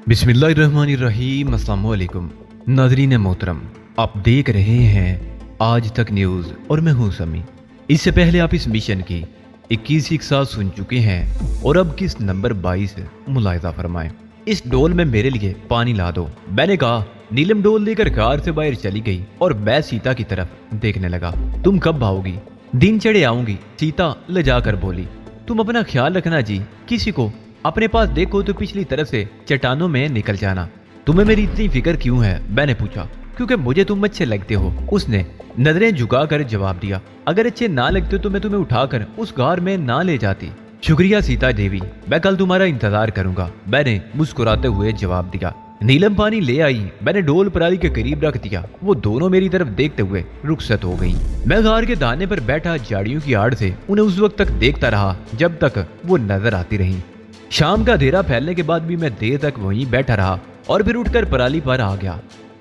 बिस्मिल्लाहिर्रहमानिर्रहीम। अस्सलाम वालेकुम नाज़रीन मोहतरम, आप देख रहे हैं आज तक न्यूज़ और मैं हूं समी। इससे पहले आप इस मिशन की 21 इकसात सुन चुके हैं और अब किस नंबर 22 मुलाहिजा फरमाएं। इस डोल में मेरे लिए पानी ला दो। मैंने कहा। नीलम डोल लेकर कार से बाहर चली गई और मैं सीता की तरफ देखने लगा। तुम कब आओगी? दिन चढ़े आऊंगी, सीता लजा कर बोली। तुम अपना ख्याल रखना जी, किसी को अपने पास देखो तो पिछली तरफ से चट्टानों में निकल जाना। तुम्हें मेरी इतनी फिक्र क्यों है? मैंने पूछा। क्योंकि मुझे तुम अच्छे लगते हो, उसने नजरें झुकाकर जवाब दिया। अगर अच्छे ना लगते तो मैं तुम्हें उठाकर उस गार में ना ले जाती। शुक्रिया सीता देवी, मैं कल तुम्हारा इंतजार करूंगा, मैंने मुस्कुराते हुए जवाब दिया। नीलम पानी ले आई। मैंने डोल पराली के करीब रख दिया। वो दोनों मेरी तरफ देखते हुए रुखसत हो गई। मैं गार के दाने पर बैठा झाड़ियों की आड़ से उन्हें उस वक्त तक देखता रहा जब तक वो नजर आती रही। शाम का अंधेरा फैलने के बाद भी मैं देर तक वहीं बैठा रहा और फिर उठकर पराली पर आ गया।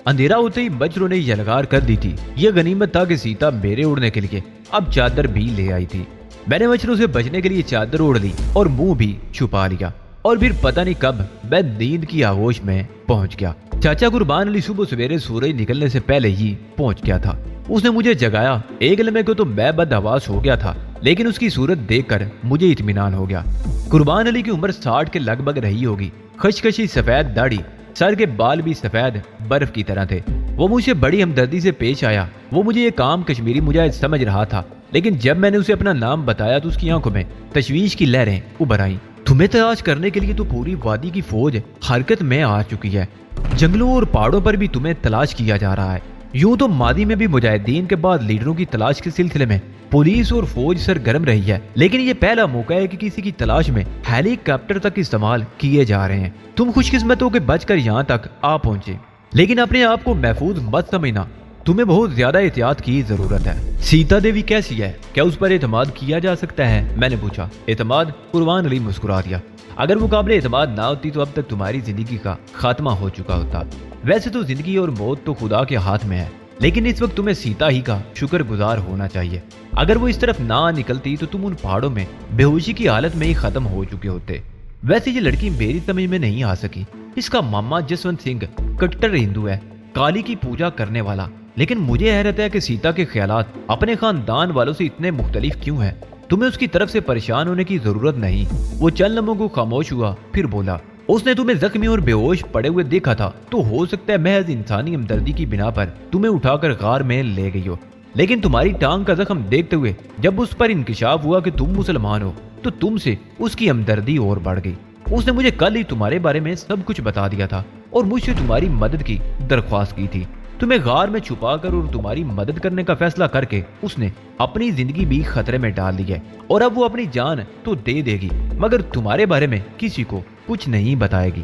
अंधेरा होते ही बच्चों ने यलगार कर दी थी। यह गनीमत था कि सीता मेरे उड़ने के लिए अब चादर भी ले आई थी। मैंने मच्छरों से बचने के लिए चादर ओढ़ ली और मुंह भी छुपा लिया और फिर पता नहीं कब मैं नींद की आगोश में पहुंच गया। चाचा कुर्बान अली सुबह सवेरे सूरज निकलने से पहले ही पहुंच गया था। उसने मुझे जगाया। एक लम्हे को तो मैं बदहवास हो गया था, लेकिन उसकी सूरत देखकर मुझे इत्मीनान हो गया। कुर्बान अली की उम्र 60 के लगभग रही होगी। खशखशी सफेद दाढ़ी, सर के बाल भी सफेद बर्फ की तरह थे। वो मुझे बड़ी हमदर्दी से पेश आया। वो मुझे ये काम कश्मीरी मुजाहिद समझ रहा था, लेकिन जब मैंने उसे अपना नाम बताया तो उसकी आंखों में तशवीश की लहरें उभर आईं। तुम्हें तलाश करने के लिए तो पूरी वादी की फौज हरकत में आ चुकी है। जंगलों और पहाड़ों पर भी तुम्हें तलाश किया जा रहा है। यूं तो मादी में भी मुजाहिदीन के बाद लीडरों की तलाश के सिलसिले में पुलिस और फौज सरगर्म रही है, लेकिन ये पहला मौका है कि किसी की तलाश में हेलीकॉप्टर तक इस्तेमाल किए जा रहे हैं। तुम खुशकिस्मत हो के बचकर यहाँ तक आ पहुंचे, लेकिन अपने आप को महफूज मत समझना। तुम्हें बहुत ज्यादा एहतियात की जरूरत है। सीता देवी कैसी है? क्या उस पर एतमाद किया जा सकता है? मैंने पूछा। एतमाद? कुर्बान अली मुस्कुरा दिया। अगर मुकाबले एतमाद ना होती तो अब तक तुम्हारी जिंदगी का खात्मा हो चुका होता। वैसे तो जिंदगी और मौत तो खुदा के हाथ में है, लेकिन इस वक्त तुम्हें सीता ही का शुक्रगुजार होना चाहिए। अगर वो इस तरफ ना निकलती तो तुम उन पहाड़ों में बेहोशी की हालत में ही खत्म हो चुके होते। वैसे ये लड़की मेरी समझ में नहीं आ सकी। इसका मामा जसवंत सिंह कट्टर हिंदू है, काली की पूजा करने वाला, लेकिन मुझे हैरत है कि सीता के ख्यालात अपने खानदान वालों से इतने मुख्तलिफ क्यों हैं। तुम्हें उसकी तरफ से परेशान होने की जरूरत नहीं। वो चंद लम्हों को खामोश हुआ, फिर बोला। उसने तुम्हें जख्मी और बेहोश पड़े हुए देखा था, तो हो सकता है महज इंसानी हमदर्दी की बिना पर तुम्हें उठाकर गार में ले गई हो। लेकिन तुम्हारी टांग का जख्म देखते हुए जब उस पर इंकिशाफ हुआ कि तुम मुसलमान हो, तो तुमसे उसकी हमदर्दी और बढ़ गई। उसने मुझे कल ही तुम्हारे बारे में सब कुछ बता दिया था और मुझसे तुम्हारी मदद की दरख्वास्त की थी। तुम्हें गार में छुपाकर और तुम्हारी मदद करने का फैसला करके उसने अपनी जिंदगी भी खतरे में डाल दी है और अब वो अपनी जान तो दे देगी, मगर तुम्हारे बारे में किसी को कुछ नहीं बताएगी।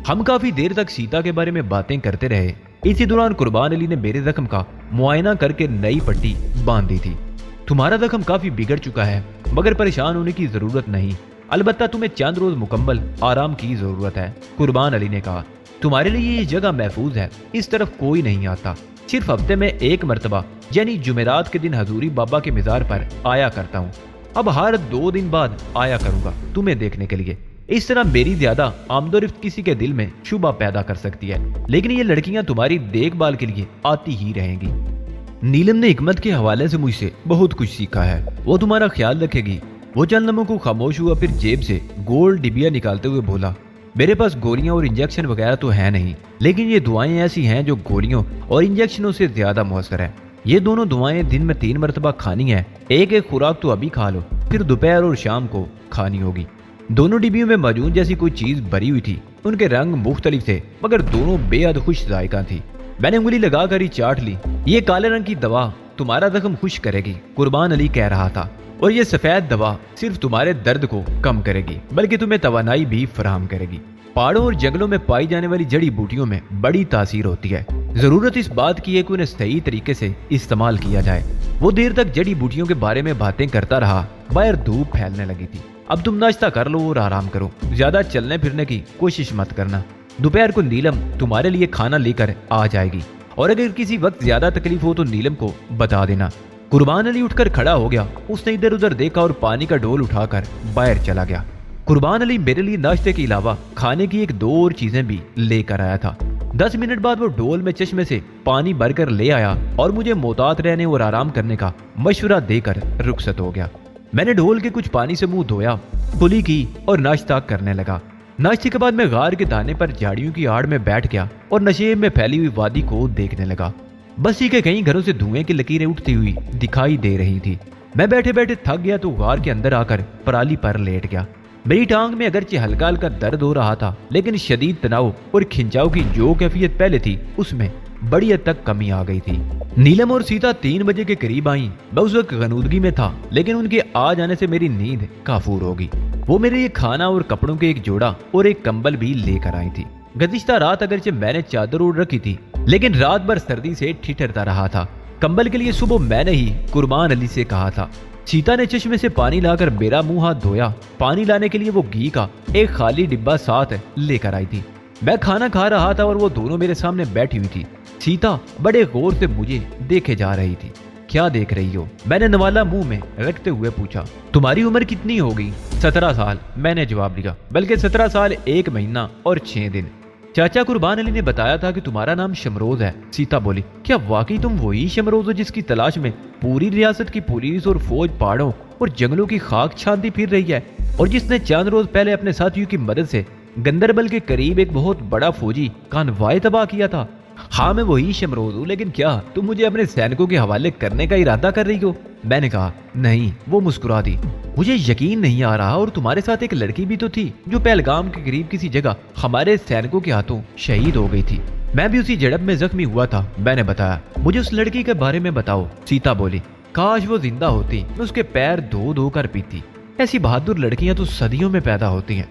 हम काफी देर तक सीता के बारे में बातें करते रहे। इसी दौरान कुर्बान अली ने मेरे जख्म का मुआयना करके नई पट्टी बांध दी थी। तुम्हारा जख्म काफी बिगड़ चुका है, मगर परेशान होने की जरूरत नहीं। अलबत्ता तुम्हें चंद रोज मुकम्मल आराम की जरूरत है, कुर्बान अली ने कहा। तुम्हारे लिए ये जगह महफूज है। इस तरफ कोई नहीं आता। सिर्फ हफ्ते में एक मरतबा यानी जुमेरात के दिन हजूरी बाबा के मिजार पर आया करता हूँ। अब हर 2 दिन बाद आया करूंगा तुम्हें देखने के लिए। इस तरह मेरी ज्यादा आमदोरफ्त किसी के दिल में शुबा पैदा कर सकती है, लेकिन ये लड़कियां तुम्हारी देखभाल के लिए आती ही रहेंगी। नीलम ने हिकमत के हवाले से मुझसे बहुत कुछ सीखा है। वो तुम्हारा ख्याल रखेगी। वो चंद लम्हों को खामोश हुआ, फिर जेब से गोल डिबिया निकालते हुए बोला। मेरे पास गोलियां और इंजेक्शन वगैरह तो है नहीं, लेकिन ये दुआएं ऐसी हैं जो गोलियों और इंजेक्शनों से ज्यादा मुअस्सर है। ये दोनों दुआएं दिन में 3 मरतबा खानी है। एक एक खुराक तो अभी खा लो, फिर दोपहर और शाम को खानी होगी। दोनों डिब्बियों में मौजूद जैसी कोई चीज भरी हुई थी। उनके रंग मुख्तलिफ थे, मगर दोनों बेहद खुश जायका थी। मैंने उंगली लगाकर ही चाट ली। ये काले रंग की दवा तुम्हारा जख्म खुश करेगी, कुर्बान अली कह रहा था, और ये सफेद दवा सिर्फ तुम्हारे दर्द को कम करेगी, बल्कि तुम्हें तवानाई भी फराहम करेगी। पहाड़ों और जंगलों में पाई जाने वाली जड़ी बूटियों में बड़ी तासीर होती है। जरूरत इस बात की है कि उन्हें सही तरीके से इस्तेमाल किया जाए। वो देर तक जड़ी बूटियों के बारे में बातें करता रहा। बाहर धूप फैलने लगी थी। अब तुम नाश्ता कर लो और आराम करो। ज्यादा चलने फिरने की कोशिश मत करना। दोपहर को नीलम तुम्हारे लिए खाना लेकर आ जाएगी, और अगर किसी वक्त ज्यादा तकलीफ हो तो नीलम को बता देना। कुर्बान अली उठकर खड़ा हो गया। उसने इधर उधर देखा और पानी का डोल उठाकर बाहर चला गया। कुर्बान अली मेरे लिए नाश्ते के अलावा खाने की एक दो और चीजें भी लेकर आया था। 10 मिनट बाद वो डोल में चश्मे से पानी भरकर ले आया और मुझे मोहतात रहने और आराम करने का मशवरा देकर रुखसत हो गया। मैंने ढोल के कुछ पानी से मुंह धोया, कुली की और नाश्ता करने लगा। नाश्ते के बाद मैं गार के दाने पर झाड़ियों की आड़ में बैठ गया और नशे में फैली हुई वादी को देखने लगा। बस्ती के कई घरों से धुएं की लकीरें उठती हुई दिखाई दे रही थी। मैं बैठे बैठे थक गया तो गार के अंदर आकर पराली पर लेट गया। मेरी टांग में अगरचे हल्का हल्का दर्द हो रहा था, लेकिन शदीद तनाव और खिंचाव की जो कैफियत पहले थी उसमें बड़ी हद तक कमी आ गई थी। नीलम और सीता 3 बजे के करीब आई। मैं उस वक्त गनूदगी में था, लेकिन उनके आ जाने से मेरी नींद काफूर होगी। वो मेरे लिए खाना और कपड़ों के एक जोड़ा और एक कंबल भी लेकर आई थी। गुज़िश्ता रात अगरचे मैंने चादर ओढ़ रखी थी, लेकिन रात भर सर्दी से ठिठुरता रहा था। कंबल के लिए सुबह मैंने ही कुर्बान अली से कहा था। सीता ने चश्मे से पानी लाकर मेरा मुंह हाथ धोया। पानी लाने के लिए वो घी का एक खाली डिब्बा साथ लेकर आई थी। मैं खाना खा रहा था और वो दोनों मेरे सामने बैठी हुई थी। सीता बड़े गौर से मुझे देखे जा रही थी। क्या देख रही हो? मैंने नवाला मुंह में रखते हुए पूछा। तुम्हारी उम्र कितनी होगी? 17 साल, मैंने जवाब दिया। बल्कि 17 साल 1 महीना और 6 दिन। चाचा कुर्बान अली ने बताया था कि तुम्हारा नाम शमरोज है। सीता बोली, क्या वाकई तुम वही शमरोज हो जिसकी तलाश में पूरी रियासत की पुलिस और फौज पहाड़ों और जंगलों की खाक छानती फिर रही है, और जिसने चंद रोज पहले अपने साथियों की मदद से गंदरबल के करीब एक बहुत बड़ा फौजी कानवाय तबाह किया था? हाँ, मैं वही शमरोज हूँ, लेकिन क्या तुम मुझे अपने सैनिकों के हवाले करने का इरादा कर रही हो? मैंने कहा, नहीं। वो मुस्कुरा दी। मुझे यकीन नहीं आ रहा। और तुम्हारे साथ एक लड़की भी तो थी जो पहलगाम के करीब किसी जगह हमारे सैनिकों के हाथों शहीद हो गई थी। मैं भी उसी झड़प में जख्मी हुआ था, मैंने बताया। मुझे उस लड़की के बारे में बताओ। सीता बोली, काश वो जिंदा होती, मैं उसके पैर धो धो कर पीती। ऐसी बहादुर लड़कियां तो सदियों में पैदा होती हैं।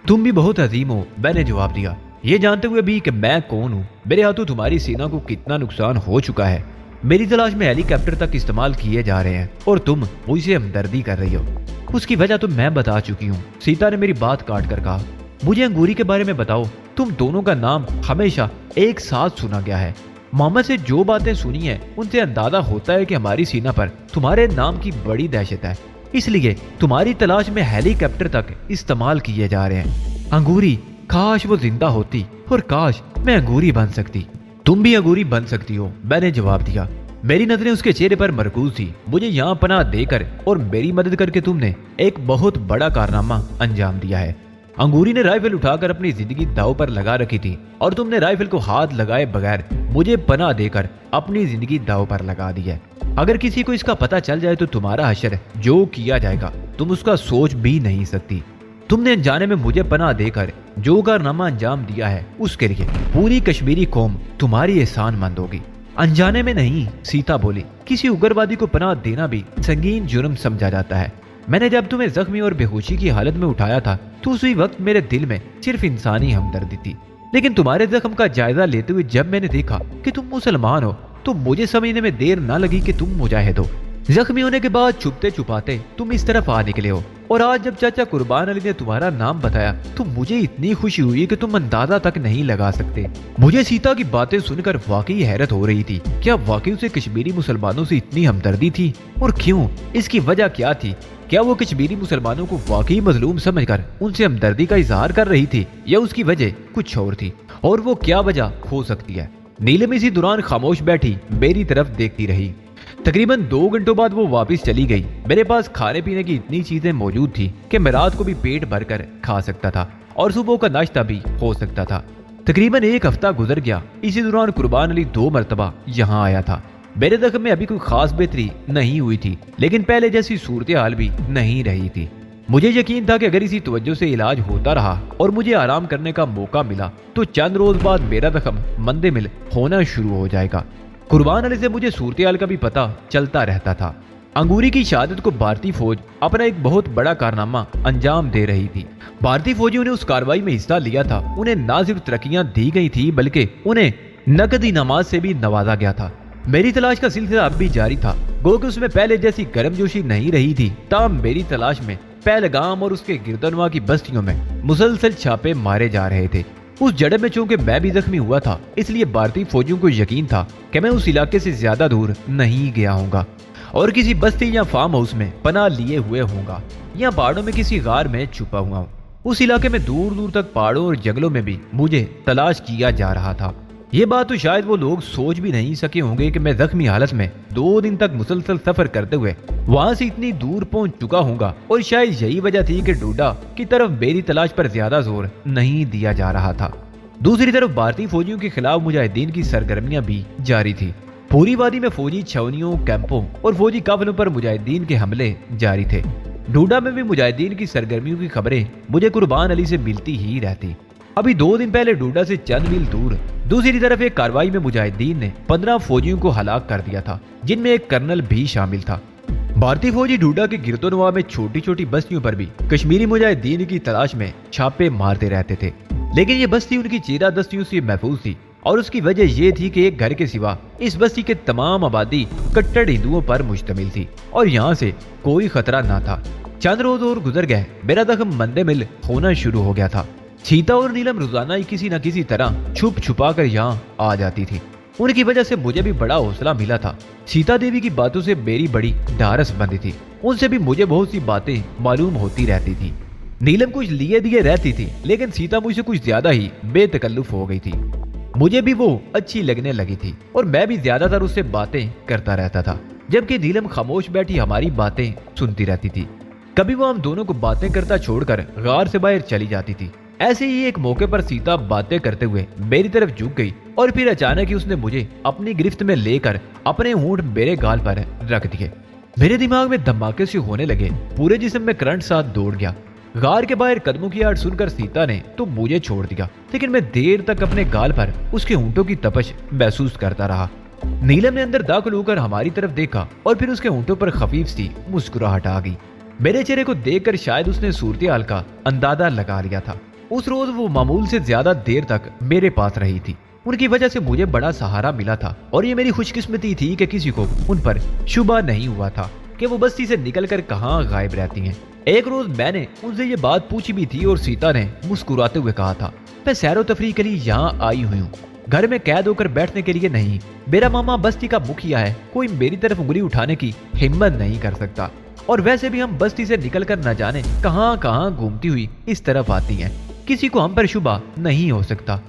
तुम भी बहुत अजीम हो, मैंने जवाब दिया, ये जानते हुए भी कि मैं कौन हूँ। मेरे हाथों तुम्हारी सेना को कितना नुकसान हो चुका है। मेरी तलाश में हेलीकॉप्टर तक इस्तेमाल किए जा रहे हैं और तुम मुझसे हमदर्दी कर रही हो। उसकी वजह तो मैं बता चुकी हूँ। सीता ने मेरी बात काट कर कहा, मुझे अंगूरी के बारे में बताओ। तुम दोनों का नाम हमेशा एक साथ सुना गया है। मोहम्मद से जो बातें सुनी है उनसे अंदाजा होता है कि हमारी सीना पर तुम्हारे नाम की बड़ी दहशत है, इसलिए तुम्हारी तलाश में हेलीकॉप्टर तक इस्तेमाल किए जा रहे हैं। अंगूरी, काश वो जिंदा होती और काश मैं अंगूरी बन सकती। तुम भी अंगूरी बन सकती हो, मैंने जवाब दिया। मेरी नजरें उसके चेहरे पर मरकूज थी। मुझे यहाँ पनाह देकर और मेरी मदद करके तुमने एक बहुत बड़ा कारनामा अंजाम दिया है। अंगूरी ने राइफल उठाकर अपनी जिंदगी दांव पर लगा रखी थी और तुमने राइफल को हाथ लगाए बगैर मुझे पनाह देकर अपनी जिंदगी दांव पर लगा दी है। अगर किसी को इसका पता चल जाए तो तुम्हारा हशर जो किया जाएगा तुम उसका सोच भी नहीं सकती। तुमने अनजाने में मुझे पनाह देकर जो कारनामा अंजाम दिया है उसके लिए पूरी कश्मीरी कौम तुम्हारी एहसानमंद होगी। अनजाने में नहीं, सीता बोली। किसी उग्रवादी को पनाह देना भी संगीन जुर्म समझा जाता है। मैंने जब तुम्हें जख्मी और बेहोशी की हालत में उठाया था तो उसी वक्त मेरे दिल में सिर्फ इंसानी हमदर्दी थी, लेकिन तुम्हारे जख्म का जायजा लेते हुए जब मैंने देखा कि तुम मुसलमान हो तो मुझे समझने में देर न लगी कि तुम मुजाहिद हो। जख्मी होने के बाद छुपते छुपाते तुम इस तरफ आ निकले हो, और आज जब चाचा कुर्बान अली ने तुम्हारा नाम बताया तो मुझे इतनी खुशी हुई कि तुम अंदाजा तक नहीं लगा सकते। मुझे सीता की बातें सुनकर वाकई हैरत हो रही थी। क्या वाकई उसे कश्मीरी मुसलमानों से इतनी हमदर्दी थी? और क्यों? इसकी वजह क्या थी? क्या वो कश्मीरी मुसलमानों को वाकई मजलूम समझकर उनसे हमदर्दी का इजहार कर रही थी, या उसकी वजह कुछ और थी? और वो क्या वजह हो सकती है? नीलम इसी दौरान खामोश बैठी मेरी तरफ देखती रही। तकरीबन 2 घंटों बाद वो वापस चली गई। मेरे पास खाने पीने की इतनी चीजें मौजूद थी कि मैं रात को भी पेट भरकर खा सकता था और सुबह का नाश्ता भी हो सकता था। तकरीबन 1 हफ्ता गुजर गया। इसी दौरान कुर्बान अली 2 मरतबा यहाँ आया था। मेरे जख्म में अभी कोई खास बेहतरी नहीं हुई थी, लेकिन पहले जैसी सूरत हाल भी नहीं रही थी। मुझे यकीन था कि अगर इसी तवज्जो से इलाज होता रहा और मुझे आराम करने का मौका मिला तो चंद रोज बाद मेरा जख्म मंदे मिल होना शुरू हो जाएगा। कुर्बान अली से मुझे सूरत हाल का भी पता चलता रहता था। अंगूरी की शहादत को भारतीय फौज अपना एक बहुत बड़ा कारनामा अंजाम दे रही थी। भारतीय फौजियों ने उस कार्रवाई में हिस्सा लिया था। उन्हें न सिर्फ तरक्कियां दी गई थी बल्कि उन्हें नकदी नमाज से भी नवाजा गया था। मेरी तलाश का सिलसिला अब भी जारी था, गो कि उसमें पहले जैसी गर्मजोशी नहीं रही थी। ताम मेरी तलाश में पहलगाम और उसके गिरदनवा की बस्तियों में मुसलसल छापे मारे जा रहे थे। उस जड़े में चूंकि मैं भी जख्मी हुआ था, इसलिए भारतीय फौजियों को यकीन था कि मैं उस इलाके से ज्यादा दूर नहीं गया हूँगा और किसी बस्ती या फार्म हाउस में पनाह लिए हुए होऊंगा या पहाड़ों में किसी गार में छुपा हुआ हूँ। उस इलाके में दूर दूर तक पहाड़ों और जंगलों में भी मुझे तलाश किया जा रहा था। ये बात तो शायद वो लोग सोच भी नहीं सके होंगे कि मैं जख्मी हालत में 2 दिन तक मुसलसल सफर करते हुए वहां से इतनी दूर पहुंच चुका हूँगा। और शायद यही वजह थी कि डोडा की तरफ मेरी तलाश पर ज्यादा जोर नहीं दिया जा रहा था। दूसरी तरफ भारतीय फौजियों के खिलाफ मुजाहिदीन की सरगर्मियां भी जारी थी। पूरी वादी में फौजी छावनियों, कैंपों और फौजी काफिलों पर मुजाहिदीन के हमले जारी थे। डोडा में भी मुजाहिदीन की सरगर्मियों की खबरें मुझे कुर्बान अली से मिलती ही रहती। अभी 2 दिन पहले डोडा से चंद मील दूर दूसरी तरफ एक कार्रवाई में मुजाहिदीन ने 15 फौजियों को हलाक कर दिया था, जिनमें एक कर्नल भी शामिल था। भारतीय फौजी डोडा के गिरदोनवा में छोटी छोटी बस्तियों पर भी कश्मीरी मुजाहिदीन की तलाश में छापे मारते रहते थे, लेकिन ये बस्ती उनकी चीरादस्तियों से महफूज थी। और उसकी वजह ये थी कि एक घर के सिवा इस बस्ती के तमाम आबादी कट्टर हिंदुओं पर मुश्तमिल थी और यहाँ से कोई खतरा न था। चंद रोज और गुजर गए, मेरा जख्म मंदे मिल होना शुरू हो गया था। सीता और नीलम रोजाना ही किसी न किसी तरह छुप छुपा कर यहाँ आ जाती थी। उनकी वजह से मुझे भी बड़ा हौसला मिला था। सीता देवी की बातों से मेरी बड़ी ढारस बंधी थी। उनसे भी मुझे बहुत सी बातें मालूम होती रहती थी। नीलम कुछ लिए दिए रहती थी, लेकिन सीता मुझसे कुछ ज्यादा ही बेतकल्लुफ हो गई थी। मुझे भी वो अच्छी लगने लगी थी और मैं भी ज्यादातर उससे बातें करता रहता था, जबकि नीलम खामोश बैठी हमारी बातें सुनती रहती थी। कभी वो हम दोनों को बातें करता छोड़कर गार से बाहर चली जाती थी। ऐसे ही एक मौके पर सीता बातें करते हुए मेरी तरफ झुक गई और फिर अचानक ही उसने मुझे अपनी गिरफ्त में लेकर अपने होंठ मेरे गाल पर रख दिए। मेरे दिमाग में धमाके से होने लगे, पूरे जिस्म में करंट साथ दौड़ गया। गार के बाहर कदमों की आड़ सुनकर सीता ने तो मुझे छोड़ दिया, लेकिन मैं देर तक अपने गाल पर उसके होंठों की तपश महसूस करता रहा। नीलम ने अंदर दाखिल होकर हमारी तरफ देखा और फिर उसके होंठों पर खफीफ सी मुस्कुराहट आ गई। मेरे चेहरे को देखकर शायद उसने सूरत हाल का अंदाजा लगा लिया था। उस रोज वो मामूल से ज्यादा देर तक मेरे पास रही थी। उनकी वजह से मुझे बड़ा सहारा मिला था और ये मेरी खुशकिस्मती थी कि किसी को उन पर शुबा नहीं हुआ था कि वो बस्ती से निकलकर कहाँ गायब रहती हैं। एक रोज मैंने उनसे ये बात पूछी भी थी और सीता ने मुस्कुराते हुए कहा था, मैं सैरो तफरी के लिए यहाँ आई हुई हूँ, घर में कैद होकर बैठने के लिए नहीं। मेरा मामा बस्ती का मुखिया है, कोई मेरी तरफ उंगली उठाने की हिम्मत नहीं कर सकता। और वैसे भी हम बस्ती से निकलकर न जाने कहाँ कहाँ घूमती हुई इस तरफ आती हैं, किसी को हम पर शुबा नहीं हो सकता।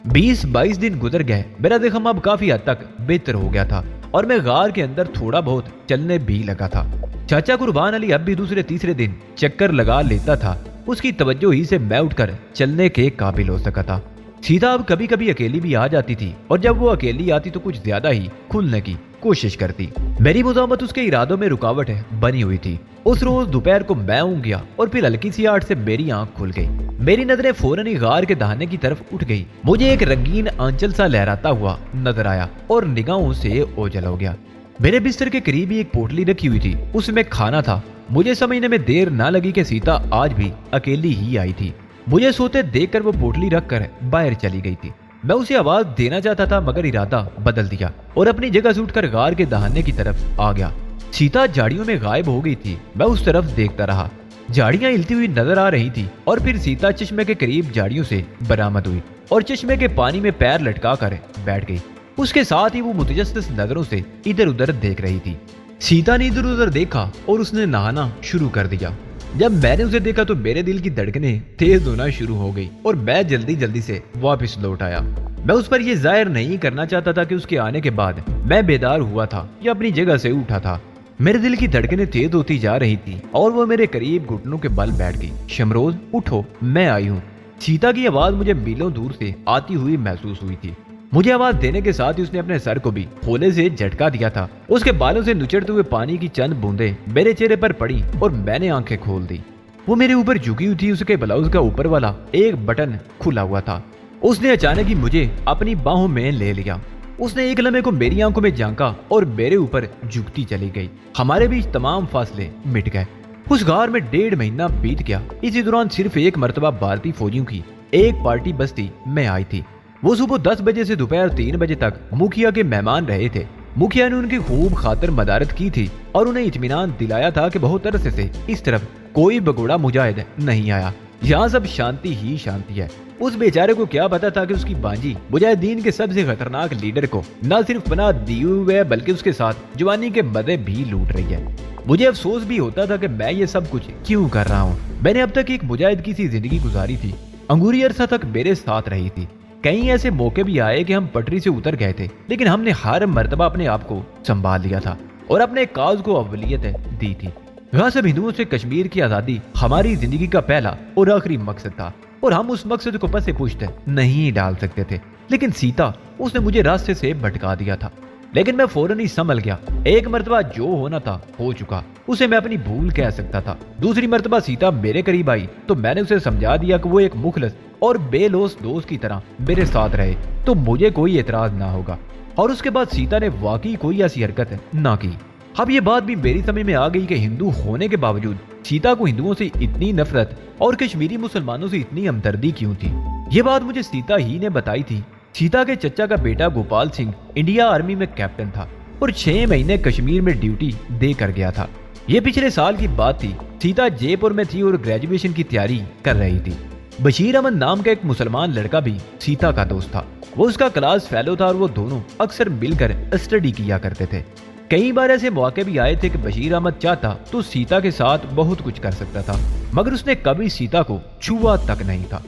20-22 दिन गुजर गए। मेरा जख्म अब काफी हद तक बेहतर हो गया था और मैं गार के अंदर थोड़ा बहुत चलने भी लगा था। चाचा कुर्बान अली अब भी दूसरे तीसरे दिन चक्कर लगा लेता था। उसकी तवज्जो ही से मैं उठकर चलने के काबिल हो सका था। सीता अब कभी कभी अकेली भी आ जाती थी और जब वो अकेली आती तो कुछ ज्यादा ही खुलने की कोशिश करती। मेरी मुजामत उसके इरादों में रुकावट बनी हुई थी। उस रोज दोपहर को मैं ऊँग गया और फिर हल्की सी आड़ से मेरी आंख खुल गई। मेरी नजरें फौरन ही गार के दहाने की तरफ उठ गई। मुझे एक रंगीन आंचल सा लहराता हुआ नजर आया और निगाहों से ओझल हो गया। मेरे बिस्तर के करीब ही एक पोटली रखी हुई थी, उसमें खाना था। मुझे समझने में देर ना लगी कि सीता आज भी अकेली ही आई थी। मुझे सोते देखकर वो पोटली रखकर बाहर चली गई थी। मैं उसे आवाज देना चाहता था मगर इरादा बदल दिया और अपनी जगह से उठकर गार के दहाने की तरफ आ गया। सीता झाड़ियों में गायब हो गई थी। मैं उस तरफ देखता रहा। झाड़ियां हिलती हुई नजर आ रही थी और फिर सीता चश्मे के करीब झाड़ियों से बरामद हुई और चश्मे के पानी में पैर लटका कर बैठ गई। उसके साथ ही वो मुतजस्सिस नजरों से इधर उधर देख रही थी। सीता ने इधर उधर देखा और उसने नहाना शुरू कर दिया। जब मैंने उसे देखा तो मेरे दिल की धड़कनें तेज होना शुरू हो गई और मैं जल्दी जल्दी से वापस लौट आया। मैं उस पर यह जाहिर नहीं करना चाहता था कि उसके आने के बाद मैं बेदार हुआ था या अपनी जगह से उठा था। मेरे दिल की धड़कनें तेज होती जा रही थी और वो मेरे करीब घुटनों के बल बैठ गई। शमरोज उठो, मैं आई हूँ। सीता की आवाज मुझे मीलों दूर से आती हुई महसूस हुई थी। मुझे आवाज देने के साथ ही उसने अपने सर को भी खोले से झटका दिया था। उसके बालों से नुचड़ते हुए पानी की चंद बूंदें मेरे चेहरे पर पड़ी और मैंने आंखें खोल दी। वो मेरे ऊपर झुकी हुई थी। उसके ब्लाउज का ऊपर वाला एक बटन खुला हुआ था। उसने अचानक ही मुझे अपनी बाहों में ले लिया। उसने एक लम्हे को मेरी आंखों में झांका और मेरे ऊपर झुकती चली गई। हमारे बीच तमाम फासले मिट गए। उस गार में 1.5 महीना बीत गया। इसी दौरान सिर्फ एक मर्तबा भारतीय फौजियों की एक पार्टी बस्ती में आई थी। वो सुबह 10 बजे से दोपहर 3 बजे तक मुखिया के मेहमान रहे थे। मुखिया ने उनकी खूब खातिर मदारत की थी और उन्हें इत्मीनान दिलाया था कि बहुत अरसे से इस तरफ कोई बगोड़ा मुजाहिद नहीं आया। यहाँ सब शांति ही शांति है। उस बेचारे को क्या पता था कि उसकी बांजी मुजाहिदीन के सबसे खतरनाक लीडर को न सिर्फ पनाह दी हुई है बल्कि उसके साथ जवानी के मजे भी लूट रही है। मुझे अफसोस भी होता था कि मैं ये सब कुछ क्यों कर रहा हूँ। मैंने अब तक एक मुजाहिद की सी जिंदगी गुजारी थी, अंगूरी अरसा तक मेरे साथ रही थी। कई ऐसे मौके भी आए कि हम पटरी से उतर गए थे, लेकिन हमने हर मर्तबा अपने आप को संभाल लिया था और अपने काज को अव्वलियत दी थी। वहाँ सब हिंदुओं से कश्मीर की आजादी हमारी जिंदगी का पहला और आखिरी मकसद था और हम उस मकसद को पसे पुश्त नहीं डाल सकते थे। लेकिन सीता, उसने मुझे रास्ते से भटका दिया था। लेकिन मैं फौरन ही संभल गया। एक मर्तबा जो होना था हो चुका, उसे मैं अपनी भूल कह सकता था। दूसरी मर्तबा सीता मेरे करीब आई तो मैंने उसे समझा दिया कि वो एक मुखलस और बेलोस दोस्त की तरह मेरे साथ रहे तो मुझे कोई एतराज ना होगा। और उसके बाद सीता ने वाकई कोई ऐसी हरकत ना की। अब ये बात भी मेरी समझ में आ गई कि हिंदू होने के बावजूद सीता को हिंदुओं से इतनी नफरत और कश्मीरी मुसलमानों से इतनी हमदर्दी क्यों थी। ये बात मुझे सीता ही ने बताई थी। सीता के चचा का बेटा गोपाल सिंह इंडिया आर्मी में कैप्टन था और 6 महीने कश्मीर में ड्यूटी दे कर गया था। ये पिछले साल की बात थी। सीता जयपुर में थी और ग्रेजुएशन की तैयारी कर रही थी। बशीर अहमद नाम का एक मुसलमान लड़का भी सीता का दोस्त था। वो उसका क्लास फेलो था और वो दोनों अक्सर मिलकर स्टडी किया करते थे। कई बार ऐसे मौके भी आए थे कि बशीर अहमद चाहता तो सीता के साथ बहुत कुछ कर सकता था, मगर उसने कभी सीता को छुआ तक नहीं था।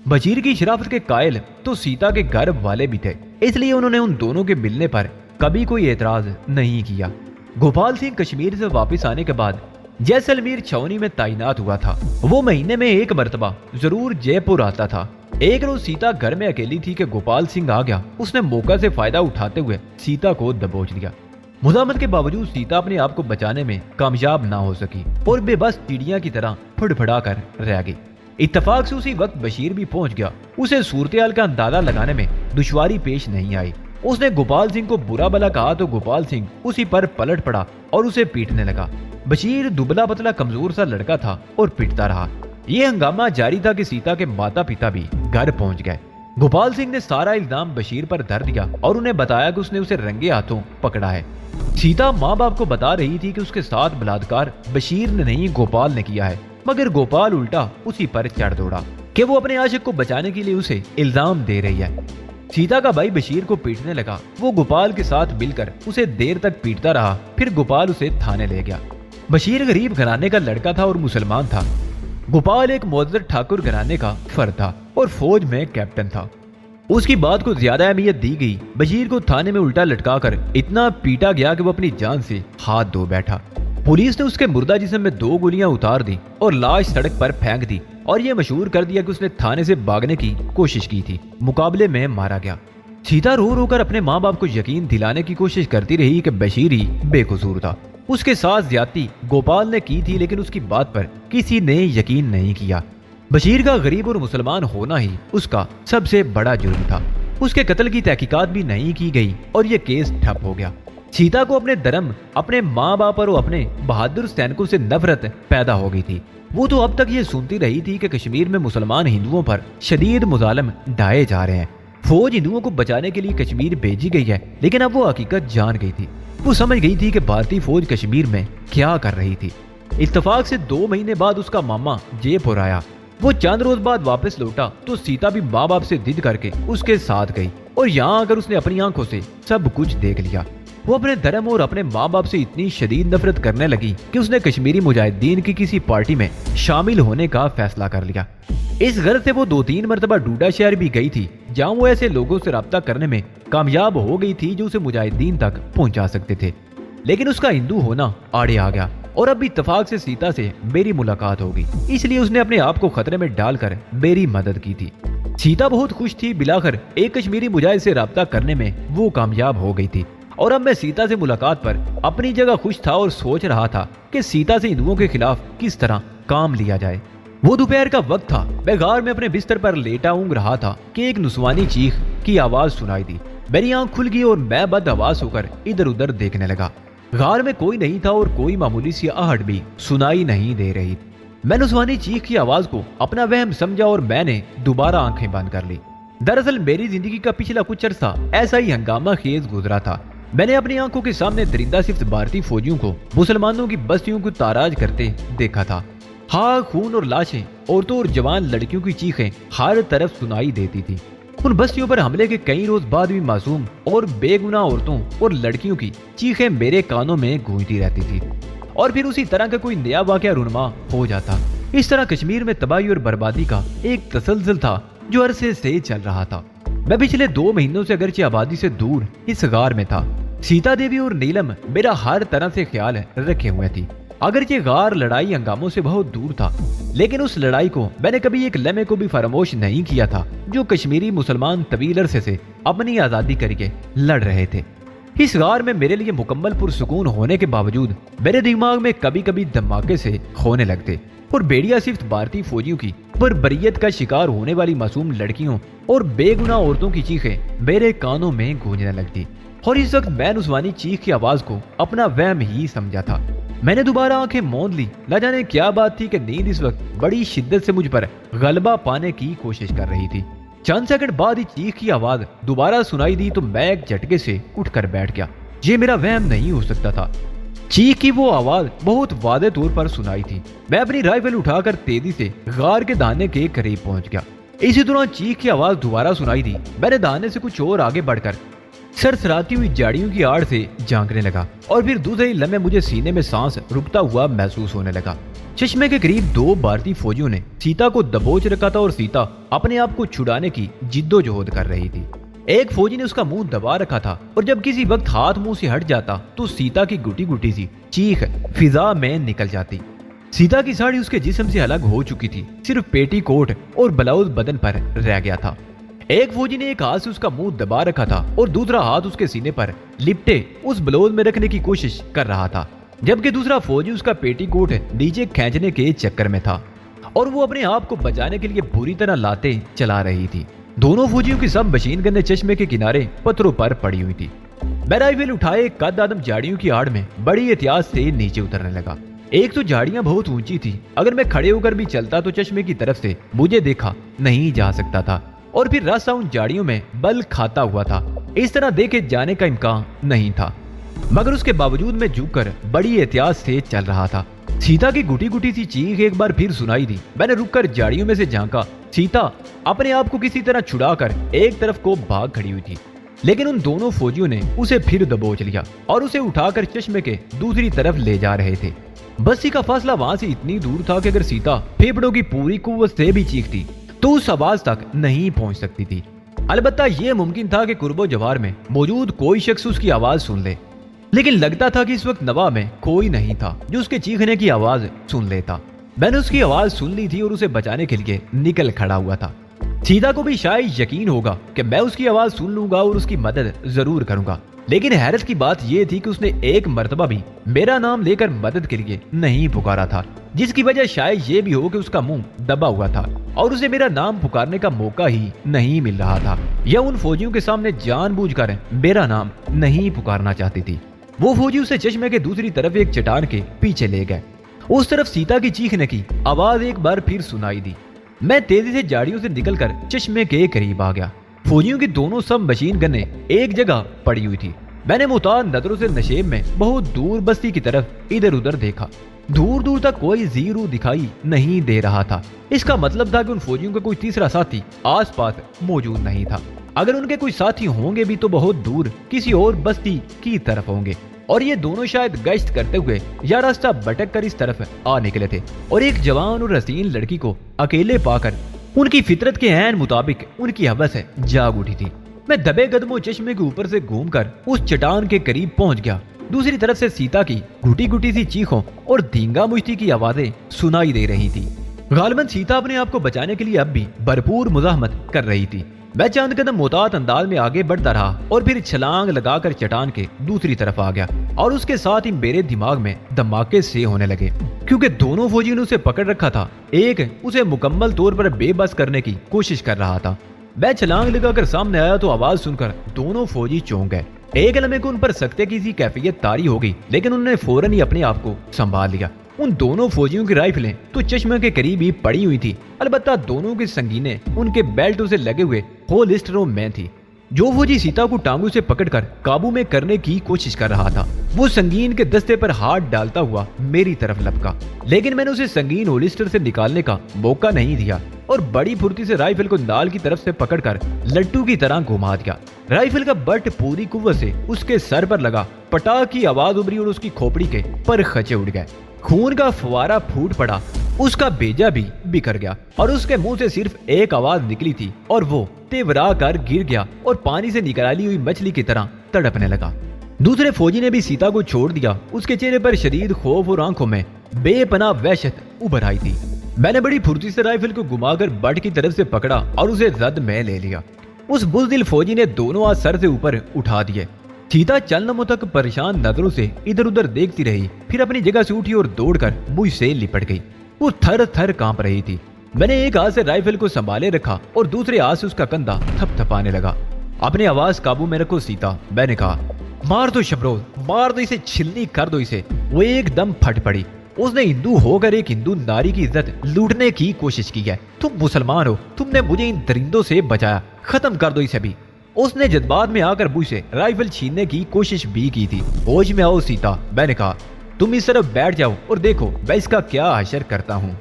बशीर की शराफत के कायल तो सीता के घर वाले भी थे, इसलिए उन्होंने उन दोनों के मिलने पर कभी कोई एतराज नहीं किया। गोपाल सिंह कश्मीर से वापस आने के बाद जैसलमेर छावनी में तैनात हुआ था। वो महीने में एक मर्तबा जरूर जयपुर आता था। एक रोज सीता घर में अकेली थी कि गोपाल सिंह आ गया। उसने मौका से फायदा उठाते हुए सीता को दबोच लिया। मुजामत के बावजूद सीता अपने आप को बचाने में कामयाब ना हो सकी और बेबस चिड़िया की तरह फड़फड़ा कर रह गई। इत्तेफाक से उसी वक्त बशीर भी पहुंच गया। उसे सूरत-ए-हाल का अंदाजा लगाने में दुश्वारी पेश नहीं आई। उसने गोपाल सिंह को बुरा भला कहा तो गोपाल सिंह उसी पर पलट पड़ा और उसे पीटने लगा। बशीर दुबला पतला कमजोर सा लड़का था और पिटता रहा। ये हंगामा जारी था कि सीता के माता पिता भी घर पहुंच गए। गोपाल सिंह ने सारा इल्जाम बशीर पर धर दिया और उन्हें बताया कि उसने उसे रंगे हाथों पकड़ा है। सीता माँ बाप को बता रही थी कि उसके साथ बलात्कार बशीर ने नहीं गोपाल ने किया है, मगर गोपाल उल्टा उसी पर चढ़ दौड़ा कि वो अपने आशिक को बचाने के लिए उसे इल्जाम दे रही है। सीता का भाई बशीर को पीटने लगा। वो गोपाल के साथ मिलकर उसे देर तक पीटता रहा। फिर गोपाल उसे थाने ले गया। बशीर गरीब घराने का लड़का था और मुसलमान था। गोपाल एक मुअज्जर ठाकुर घराने का फर्द था और फौज में कैप्टन था। उसकी बात को ज्यादा अहमियत दी गई। बशीर को थाने में उल्टा लटकाकर इतना पीटा गया कि वो अपनी जान से हाथ धो बैठा। पुलिस ने उसके मुर्दा जिस्म में 2 गोलियां उतार दी और लाश सड़क पर फेंक दी और ये मशहूर कर दिया कि उसने थाने से भागने की कोशिश की थी। मुकाबले में मारा गया। सीता रो रो कर अपने माँ बाप को यकीन दिलाने की कोशिश करती रही कि बशीर ही बेकसूर था। उसके साथ ज्यादती गोपाल ने की थी, लेकिन उसकी बात पर किसी ने यकीन नहीं किया। बशीर का गरीब और मुसलमान होना ही उसका सबसे बड़ा जुर्म था। उसके कत्ल की तहकीकात भी नहीं की गई और ये केस ठप हो गया। सीता को अपने धर्म, अपने माँ बाप और अपने बहादुर सैनिकों से नफरत पैदा हो गई थी। वो तो अब तक ये सुनती रही थी कि कश्मीर में मुसलमान हिंदुओं पर शदीद मुजालम ढाए जा रहे हैं। फौज हिंदुओं को बचाने के लिए कश्मीर भेजी गई है, लेकिन अब वो हकीकत जान गई थी। वो समझ गई थी कि भारतीय फौज कश्मीर में क्या कर रही थी। इत्तेफाक से 2 महीने बाद उसका मामा जयपुर आया। वो चंद रोज बाद वापस लौटा तो सीता भी माँ बाप से जिद करके उसके साथ गई और यहाँ आकर उसने अपनी आंखों से सब कुछ देख लिया। वो अपने धर्म और अपने माँ बाप से इतनी शदीद नफरत करने लगी कि उसने कश्मीरी मुजाहिदीन की किसी पार्टी में शामिल होने का फैसला कर लिया। इस गर्ज से वो 2-3 मरतबा डूडा शहर भी गई थी, जहाँ वो ऐसे लोगों से राब्ता करने में कामयाब हो गई थी जो उसे मुजाहिदीन तक पहुंचा सकते थे। लेकिन उसका हिंदू होना आड़े आ गया और अब इत्तेफाक से सीता से मेरी मुलाकात होगी, इसलिए उसने अपने आप को खतरे में डालकर मेरी मदद की थी। सीता बहुत खुश थी। बिलाखिर एक कश्मीरी मुजाहिद से राब्ता करने में वो कामयाब हो गई थी और अब मैं सीता से मुलाकात पर अपनी जगह खुश था और सोच रहा था कि सीता से हिंदुओं के खिलाफ किस तरह काम लिया जाए। वो दोपहर का वक्त था। मैं गार में अपने बिस्तर पर लेटा ऊँग रहा था कि एक नुस्वानी चीख की आवाज सुनाई दी। मेरी आंख खुल गई और मैं बदहवास होकर इधर उधर देखने लगा। गार में कोई नहीं था और कोई मामूली सी आहट भी सुनाई नहीं दे रही। मैं नुस्वानी चीख की आवाज को अपना वहम समझा और मैंने दोबारा आंखें बंद कर ली। दरअसल मेरी जिंदगी का पिछला कुछ अरसा ऐसा ही हंगामा खेज गुजरा था। मैंने अपनी आंखों के सामने दरिंदा सिर्फ भारतीय फौजियों को मुसलमानों की बस्तियों को ताराज करते देखा था। हाँ, खून और लाशें عورتوں اور جوان لڑکیوں کی چیخیں ہر طرف سنائی دیتی تھی۔ ان بستیوں پر حملے کے کئی روز بعد بھی معصوم اور بے گناہ عورتوں اور لڑکیوں کی چیخیں میرے کانوں میں گونجتی رہتی تھی، اور پھر اسی طرح کا کوئی نیا واقعہ رونما ہو جاتا۔ اس طرح کشمیر میں تباہی اور بربادی کا ایک تسلسل تھا جو عرصے سے چل رہا تھا۔ میں پچھلے 2 مہینوں سے اگرچہ آبادی سے دور اس غار میں تھا، سیتا دیوی اور نیلم میرا ہر طرح سے خیال رکھے ہوئے تھی۔ اگرچہ غار لڑائی ہنگاموں سے بہت دور تھا، لیکن اس لڑائی کو میں نے کبھی ایک لمحے کو بھی فراموش نہیں کیا تھا جو کشمیری مسلمان طویل عرصے سے اپنی آزادی کر کے لڑ رہے تھے۔ اس غار میں میرے لیے مکمل پرسکون ہونے کے باوجود میرے دماغ میں کبھی کبھی دھماکے سے ہونے لگتے، اور بیڑیا صرف بھارتی فوجیوں کی بربریت کا شکار ہونے والی معصوم لڑکیوں اور بے گناہ عورتوں کی چیخیں میرے کانوں میں گونجنے لگتی، اور اس وقت میں نسوانی چیخ کی آواز کو اپنا وہم ہی سمجھا تھا۔ میں نے دوبارہ آنکھیں موند لی، نہ جانے کیا بات تھی کہ نیند اس وقت بڑی شدت سے مجھ پر غلبہ پانے کی کوشش کر رہی تھی۔ چند سیکنڈ بعد ہی چیخ کی آواز دوبارہ سنائی دی تو میں ایک جھٹکے سے اٹھ کر بیٹھ گیا۔ یہ میرا وہم نہیں ہو سکتا تھا، چیخ کی وہ آواز بہت واضح طور پر سنائی تھی۔ میں اپنی رائفل اٹھا کر تیزی سے غار کے دہانے کے قریب پہنچ گیا۔ اسی دوران چیخ کی آواز دوبارہ سنائی دی۔ میں نے دہانے سے کچھ اور آگے بڑھ کر سرسراتی ہوئی جاڑیوں کی آڑ سے جھانکنے لگا، اور پھر دوسرے لمحے مجھے سینے میں سانس رکتا ہوا محسوس ہونے لگا۔ چشمے کے قریب 2 بھارتی فوجیوں نے سیتا کو دبوچ رکھا تھا، اور سیتا اپنے آپ کو چھڑانے کی جدوجہد کر رہی تھی۔ ایک فوجی نے اس کا منہ دبا رکھا تھا، اور جب کسی وقت ہاتھ منہ سے ہٹ جاتا تو سیتا کی گٹی گٹی سی چیخ فضا میں نکل جاتی۔ سیتا کی ساڑی اس کے جسم سے الگ ہو چکی تھی، صرف پیٹی کوٹ اور بلاؤز بدن پر رہ گیا تھا۔ ایک فوجی نے ایک ہاتھ سے اس کا منہ دبا رکھا تھا اور دوسرا ہاتھ اس کے سینے پر لپٹے اس بلوز میں رکھنے کی کوشش کر رہا تھا، جبکہ دوسرا فوجی اس کا پیٹی کوٹ نیچے کھینچنے کے چکر میں تھا، اور وہ اپنے آپ کو بچانے کے لیے بری طرح لاتے چلا رہی تھی۔ دونوں فوجیوں کی سب مشین گنیں چشمے کے کنارے پتھروں پر پڑی ہوئی تھی۔ میں رائفل اٹھائے قد آدم جھاڑیوں کی آڑ میں بڑی احتیاط سے نیچے اترنے لگا۔ ایک تو جھاڑیاں بہت اونچی تھی، اگر میں کھڑے ہو کر بھی چلتا تو چشمے کی طرف سے مجھے دیکھا نہیں جا سکتا تھا، اور پھر راستہ ان جھاڑیوں میں بل کھاتا ہوا تھا، اس طرح دیکھے جانے کا امکان نہیں تھا۔ مگر اس کے باوجود میں جھک کر بڑی احتیاط سے چل رہا تھا۔ سیتا کی گٹی گٹی سی چیخ ایک بار پھر سنائی دی۔ میں نے رک کر جھاڑیوں میں سے جھانکا۔ سیتا اپنے آپ کو کسی طرح چھڑا کر ایک طرف کو بھاگ کھڑی ہوئی تھی، لیکن ان دونوں فوجیوں نے اسے پھر دبوچ لیا اور اسے اٹھا کر چشمے کے دوسری طرف لے جا رہے تھے۔ بستی کا فاصلہ وہاں سے اتنی دور تھا کہ اگر سیتا پھیپڑوں کی پوری قوت سے بھی چیختی تو اس آواز تک نہیں پہنچ سکتی تھی۔ البتہ یہ ممکن تھا کہ قرب و جوار میں موجود کوئی شخص اس کی آواز سن لے، لیکن لگتا تھا کہ اس وقت نوا میں کوئی نہیں تھا جو اس کے چیخنے کی آواز سن لیتا۔ میں نے اس کی آواز سن لی تھی اور اسے بچانے کے لیے نکل کھڑا ہوا تھا۔ سیتا کو بھی شاید یقین ہوگا کہ میں اس کی آواز سن لوں گا اور اس کی مدد ضرور کروں گا، لیکن حیرت کی بات یہ تھی کہ اس نے ایک مرتبہ بھی میرا نام لے کر مدد کے لیے نہیں پکارا تھا، جس کی وجہ شاید یہ بھی ہو کہ اس کا منہ دبا ہوا تھا اور اسے میرا نام پکارنے کا موقع ہی نہیں مل رہا تھا، یا ان فوجیوں کے سامنے جان بوجھ کر میرا نام نہیں پکارنا چاہتی تھی۔ وہ فوجی اسے چشمے کے دوسری طرف ایک چٹان کے پیچھے لے گئے۔ اس طرف سیتا کی چیخنے کی آواز ایک بار پھر سنائی دی۔ میں تیزی سے جھاڑیوں سے نکل کر چشمے کے قریب آ گیا۔ فوجیوں کی دونوں سب مشین گنیں ایک جگہ پڑی ہوئی تھی۔ میں نے محتاط نظروں سے نشیب میں بہت دور بستی کی طرف ادھر ادھر دیکھا۔ دور دور تک کوئی زیرو دکھائی نہیں دے رہا تھا۔ اس کا مطلب تھا کہ ان فوجیوں کا کوئی تیسرا ساتھی آس پاس موجود نہیں تھا۔ اگر ان کے کوئی ساتھی ہوں گے بھی تو بہت دور کسی اور بستی کی طرف ہوں گے، اور یہ دونوں شاید گشت کرتے ہوئے یا راستہ بھٹک کر اس طرف آ نکلے تھے، اور ایک جوان اور حسین لڑکی کو اکیلے پا کر ان کی فطرت کے عین مطابق ان کی حوث جاگ اٹھی تھی۔ میں دبے قدموں چشمے کے اوپر سے گھوم کر اس چٹان کے قریب پہنچ گیا۔ دوسری طرف سے سیتا کی گھٹی گھٹی سی چیخوں اور دھینگا مشتی کی آوازیں سنائی دے رہی تھی۔ غالباً سیتا اپنے آپ کو بچانے کے لیے اب بھی بھرپور مزاحمت کر رہی تھی۔ میں چند قدم محتاط انداز میں آگے بڑھتا رہا اور پھر چھلانگ لگا کر چٹان کے دوسری طرف آ گیا، اور اس کے ساتھ ہی میرے دماغ میں دھماکے سے ہونے لگے، کیونکہ دونوں فوجیوں نے اسے پکڑ رکھا تھا۔ ایک اسے مکمل طور پر بے بس کرنے کی کوشش کر رہا تھا۔ میں چھلانگ لگا کر سامنے آیا تو آواز سن کر دونوں فوجی چونک گئے۔ ایک لمحے کو ان پر سکتے کی سی کیفیت طاری ہو گئی، لیکن انہوں نے فوراً ہی اپنے آپ کو سنبھال لیا۔ ان دونوں فوجیوں کی رائفلیں تو چشمے کے قریب ہی پڑی ہوئی تھی، البتہ دونوں کی سنگینیں ان کے بیلٹوں سے لگے ہوئے ہولسٹروں میں تھی۔ جو فوجی سیتا کو ٹانگوں سے پکڑ کر قابو میں کرنے کی کوشش کر رہا تھا वो संगीन के दस्ते पर हाथ डालता हुआ मेरी तरफ लपका, लेकिन मैंने उसे संगीन होलिस्टर से निकालने का मौका नहीं दिया और बड़ी फुर्ती से राइफल को नाल की तरफ से पकड़कर लट्टू की तरह घुमा दिया। राइफल का बट पूरी कुव्वत से उसके सर पर लगा, पटाख की आवाज उभरी और उसकी खोपड़ी के पर खचे उड़ गए। खून का फुवारा फूट पड़ा, उसका बेजा भी बिखर गया और उसके मुंह से सिर्फ एक आवाज निकली थी और वो तेवरा कर गिर गया और पानी से निकाली हुई मछली की तरह तड़पने लगा। दूसरे फौजी ने भी सीता को छोड़ दिया। उसके चेहरे पर शदीद खौफ और आंखों में बेपनाह वहशत उभर आई थी। मैंने बड़ी फुर्ती से राइफल को घुमाकर बट की तरफ से पकड़ा और उसे जद में ले लिया। उस बुज़दिल फौजी ने दोनों हाथ सर से ऊपर उठा दिए। सीता चंद तक परेशान नजरों से इधर उधर देखती रही, फिर अपनी जगह से उठी और दौड़कर मुझसे लिपट गई। वो थर थर कांप रही थी। मैंने एक हाथ से राइफल को संभाले रखा और दूसरे हाथ से उसका कंधा थपथपाने लगा। अपनी आवाज काबू में रखो सीता, मैंने कहा। मार दो शबरोज, मार दो इसे, छिलनी कर दो इसे। वो एकदम फट पड़ी। उसने हिंदू होकर एक हिंदू नारी की इज्जत लूटने की कोशिश की है। तुम मुसलमान हो, तुमने मुझे इन दरिंदों से बचाया, खत्म कर दो इसे भी। उसने जज्बात में आकर मुझसे राइफल छीनने की कोशिश भी की थी। होश में आओ सीता, मैंने कहा। तुम इस तरफ बैठ जाओ और देखो मैं इसका क्या हशर करता हूँ।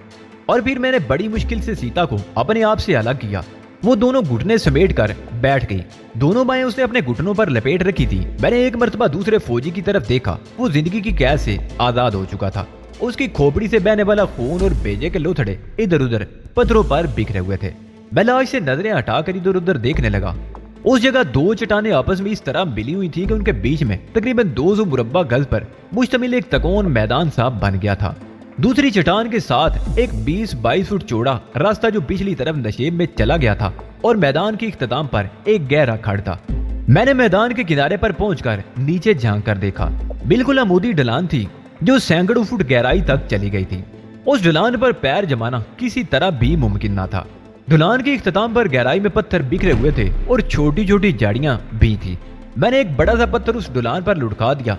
और फिर मैंने बड़ी मुश्किल से सीता को अपने आप से अलग किया। वो दोनों घुटने समेट कर बैठ गई। दोनों बाहें उसने अपने घुटनों पर लपेट रखी थी। मैंने एक मर्तबा दूसरे फौजी की तरफ देखा। वो जिंदगी की कैद से आजाद हो चुका था। उसकी खोपड़ी से बहने वाला खून और बेजे के लोथड़े इधर उधर पत्थरों पर बिखरे हुए थे। मैं लाश से नजरें हटाकर इधर उधर देखने लगा। उस जगह दो चट्टानें आपस में इस तरह मिली हुई थी कि उनके बीच में तकरीबन 200 मुरब्बा गज पर मुश्तमिल एक तकोन मैदान सा बन गया था। दूसरी चट्टान के साथ एक 20-22 फुट चौड़ा रास्ता जो पिछली तरफ नशेब में चला गया था और मैदान के इख्तिताम पर एक गहरा खड़ था। मैंने मैदान के किनारे पर पहुंचकर नीचे झांक कर देखा। बिल्कुल अमूदी ढलान थी जो सैकड़ों फुट गहराई तक चली गई थी। उस ढलान पर पैर जमाना किसी तरह भी मुमकिन न था। ढलान के इख्तिताम पर गहराई में पत्थर बिखरे हुए थे और छोटी छोटी झाड़ियां भी थी। मैंने एक बड़ा सा पत्थर उस ढलान पर लुढ़का दिया।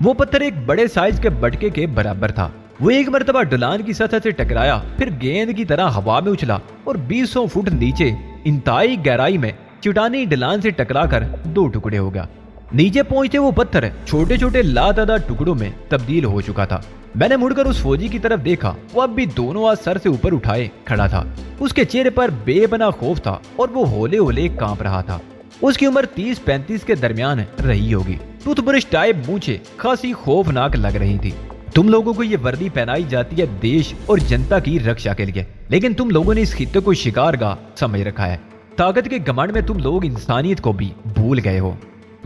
वो पत्थर एक बड़े साइज के बटके के बराबर था। वो एक मरतबा ढलान की सतह से टकराया, फिर गेंद की तरह हवा में उछला और 200 फुट नीचे इंतहाई गहराई में चट्टानी ढलान से टकराकर 2 टुकड़े हो गया। नीचे पहुंचते वो पत्थर छोटे छोटे लातादाद टुकड़ों में तब्दील हो चुका था। मैंने मुड़कर उस फौजी की तरफ देखा। वो अब भी दोनों हाथ सर से ऊपर उठाए खड़ा था। उसके चेहरे पर बेपनाह खौफ था और वो होले होले कांप रहा था। उसकी उम्र 30-35 के दरमियान रही होगी। टूथब्रश टाइप मूंछें खासी खौफनाक लग रही थी। तुम लोगों को ये वर्दी पहनाई जाती है देश और जनता की रक्षा के लिए, लेकिन तुम लोगों ने इस खित्ते को शिकारगाह समझ रखा है। ताकत के घमंड में तुम लोग इंसानियत को भी भूल गए हो,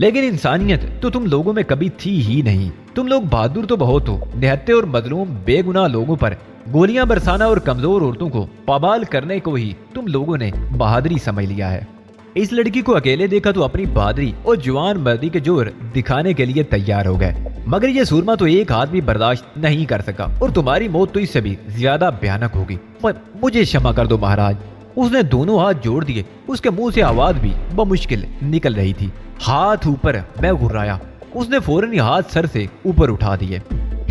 लेकिन इंसानियत तो तुम लोगों में कभी थी ही नहीं। तुम लोग बहादुर तो बहुत हो। निहत्ते और मजलूम बेगुनाह लोगों पर गोलियां बरसाना और कमजोर औरतों को पामाल करने को ही तुम लोगों ने बहादुरी समझ लिया है। इस लड़की को अकेले देखा तो अपनी बहादुरी और जवान मर्दी के जोर दिखाने के लिए तैयार हो गए, मगर ये सूरमा तो एक हाथ भी बर्दाश्त नहीं कर सका और तुम्हारी मौत तो इससे भी ज्यादा भयानक होगी। मुझे क्षमा कर दो महाराज। उसने दोनों हाथ जोड़ दिए। उसके मुंह से आवाज भी बमुश्किल निकल रही थी। हाथ ऊपर, मैं घुर्राया। उसने फौरन हाथ सर से ऊपर उठा दिए।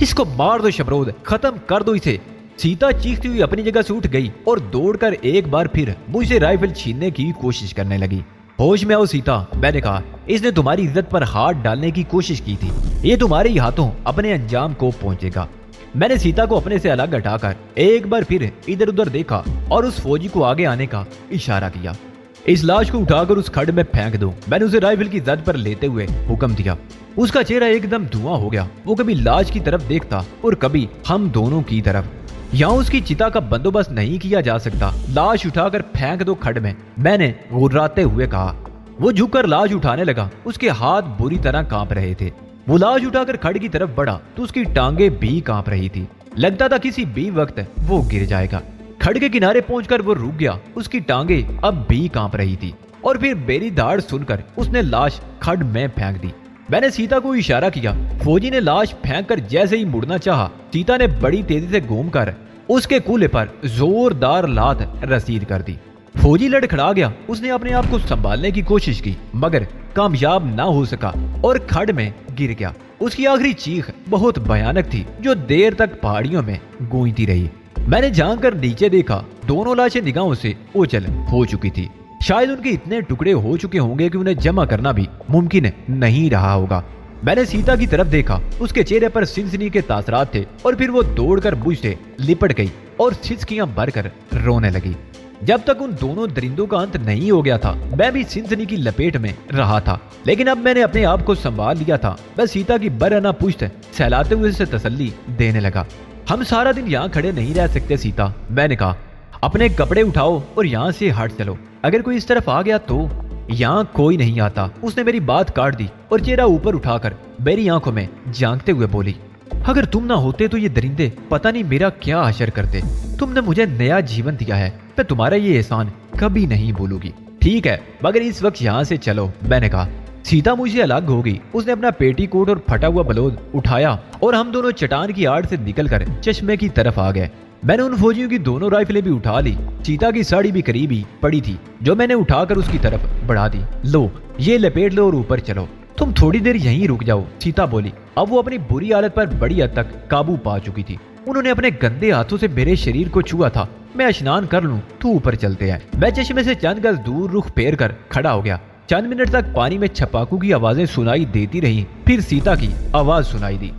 इसको मार दो शबरोद, खत्म कर दो इसे। सीता चीखती हुई अपनी जगह से उठ गई और दौड़कर एक बार फिर मुझसे राइफल छीनने की कोशिश करने लगी। होश में आओ सीता, मैंने कहा। इसने तुम्हारी इज्जत पर हाथ डालने की कोशिश की थी। ये तुम्हारे ही हाथों अपने अंजाम को पहुंचेगा। मैंने सीता को अपने से अलग हटाकर एक बार फिर इधर उधर देखा और उस फौजी को आगे आने का इशारा किया। इस लाश को उठाकर उस खड्ड में फेंक दो, मैंने उसे राइफल की जद पर लेते हुए हुक्म दिया। उसका चेहरा एकदम धुआं हो गया। वो कभी लाश की तरफ देखता और कभी हम दोनों की तरफ। यहाँ उसकी चिता का बंदोबस्त नहीं किया जा सकता। लाश उठाकर फेंक दो खड्ड में, मैंने गुर्राते हुए कहा। वो झुककर लाश उठाने लगा। उसके हाथ बुरी तरह कांप रहे थे। वो लाश उठाकर खड्ड की तरफ बढ़ा तो उसकी टांगे भी कांप रही थी। लगता था किसी भी वक्त वो गिर जाएगा। खड्ड के किनारे पहुंचकर वो रुक गया। उसकी टांगे अब भी कांप रही थी और फिर मेरी दाढ़ सुनकर उसने लाश खड्ड में फेंक दी। मैंने सीता को इशारा किया। फौजी ने लाश फेंककर जैसे ही मुड़ना चाहा, सीता ने बड़ी तेजी से घूमकर उसके कूल्हे पर जोरदार लात रसीद कर दी। फौजी लड़खड़ा गया। उसने अपने आप को संभालने की कोशिश की मगर कामयाब ना हो सका और खड्ड में गिर गया। उसकी आखिरी चीख बहुत भयानक थी जो देर तक पहाड़ियों में गूंजती रही। मैंने झांक कर नीचे देखा। दोनों लाशें निगाहों से ओझल हो चुकी थी। शायद उनके इतने टुकड़े हो चुके होंगे कि उन्हें जमा करना भी मुमकिन नहीं रहा होगा। मैंने सीता की तरफ देखा, उसके चेहरे पर सिनसनी के तासरात थे और फिर वो दौड़कर बुश से लिपट गई और सिसकियां भरकर रोने लगी। जब तक उन दोनों दरिंदों का अंत नहीं हो गया था मैं भी सिनसनी की लपेट में रहा था, लेकिन अब मैंने अपने आप को संभाल लिया था। मैं सीता की बरहना पुश्त सहलाते हुए उसे तसल्ली देने लगा। हम सारा दिन यहाँ खड़े नहीं रह सकते सीता, मैंने कहा। अपने कपड़े उठाओ और यहाँ से हट चलो, अगर कोई इस तरफ आ गया तो। यहाँ कोई नहीं आता, उसने मेरी बात काट दी और चेहरा ऊपर उठाकर मेरी आंखों में झांकते हुए बोली। अगर तुम ना होते तो ये दरिंदे पता नहीं मेरा क्या हशर करते। तुमने मुझे नया जीवन दिया है, मैं तुम्हारा ये एहसान कभी नहीं भूलूंगी। ठीक है, मगर इस वक्त यहाँ से चलो, मैंने कहा। सीता मुझे अलग हो गई। उसने अपना पेटीकोट और फटा हुआ बलोद उठाया और हम दोनों चट्टान की आड़ से निकलकर चश्मे की तरफ आ गए। मैंने उन फौजियों की दोनों राइफलें भी उठा ली। सीता की साड़ी भी करीब ही पड़ी थी, जो मैंने उठाकर उसकी तरफ बढ़ा दी। लो, ये लपेट लो और ऊपर चलो। तुम थोड़ी देर यहीं रुक जाओ, सीता बोली। अब वो अपनी बुरी हालत पर बड़ी हद तक काबू पा चुकी थी। उन्होंने अपने गंदे हाथों से मेरे शरीर को छुआ था। मैं स्नान कर लूं तो ऊपर चलते हैं। मैं चश्मे से चंद गज दूर रुख फेर कर खड़ा हो गया। चंद मिनट तक पानी में छपाकू की आवाजें सुनाई देती रही, फिर सीता की आवाज सुनाई दी।